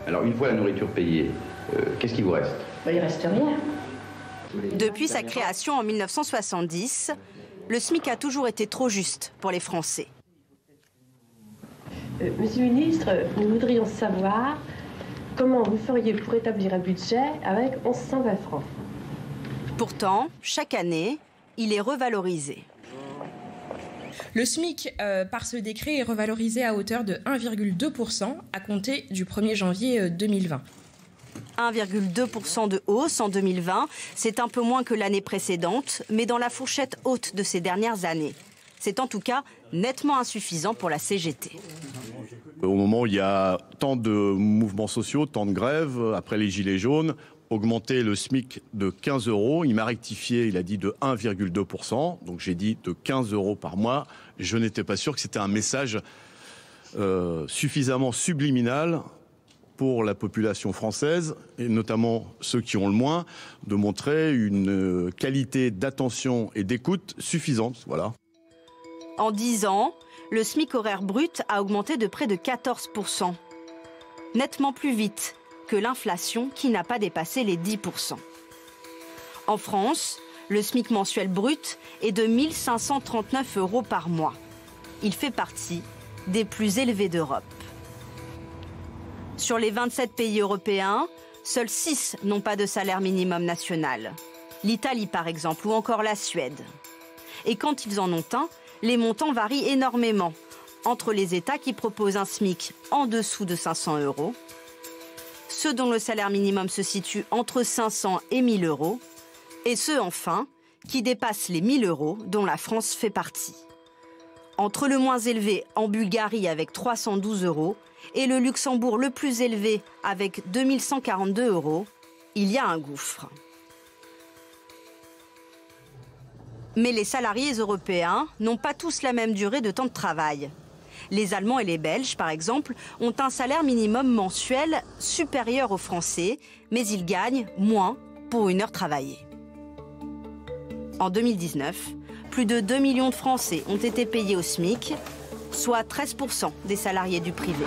Alors une fois la nourriture payée, qu'est-ce qui vous reste? Il reste rien. Depuis sa création en 1970, le SMIC a toujours été trop juste pour les Français. Monsieur le ministre, nous voudrions savoir comment vous feriez pour établir un budget avec 1120 francs. Pourtant, chaque année, il est revalorisé. Le SMIC, par ce décret, est revalorisé à hauteur de 1,2% à compter du 1er janvier 2020. 1,2% de hausse en 2020, c'est un peu moins que l'année précédente, mais dans la fourchette haute de ces dernières années. C'est en tout cas nettement insuffisant pour la CGT. Au moment où il y a tant de mouvements sociaux, tant de grèves, après les Gilets jaunes, augmenter le SMIC de 15 €, il m'a rectifié, il a dit de 1,2%, donc j'ai dit de 15 € par mois. Je n'étais pas sûr que c'était un message suffisamment subliminal pour la population française, et notamment ceux qui ont le moins, de montrer une qualité d'attention et d'écoute suffisante. Voilà. En 10 ans, le SMIC horaire brut a augmenté de près de 14%, nettement plus vite que l'inflation qui n'a pas dépassé les 10%. En France, le SMIC mensuel brut est de 1 539 € par mois. Il fait partie des plus élevés d'Europe. Sur les 27 pays européens, seuls 6 n'ont pas de salaire minimum national. L'Italie par exemple, ou encore la Suède. Et quand ils en ont un, les montants varient énormément entre les États qui proposent un SMIC en dessous de 500 €, ceux dont le salaire minimum se situe entre 500 et 1 000 €, et ceux enfin qui dépassent les 1 000 € dont la France fait partie. Entre le moins élevé en Bulgarie avec 312 € et le Luxembourg le plus élevé avec 2 142 €, il y a un gouffre. Mais les salariés européens n'ont pas tous la même durée de temps de travail. Les Allemands et les Belges, par exemple, ont un salaire minimum mensuel supérieur aux Français, mais ils gagnent moins pour une heure travaillée. En 2019, plus de 2 millions de Français ont été payés au SMIC, soit 13% des salariés du privé.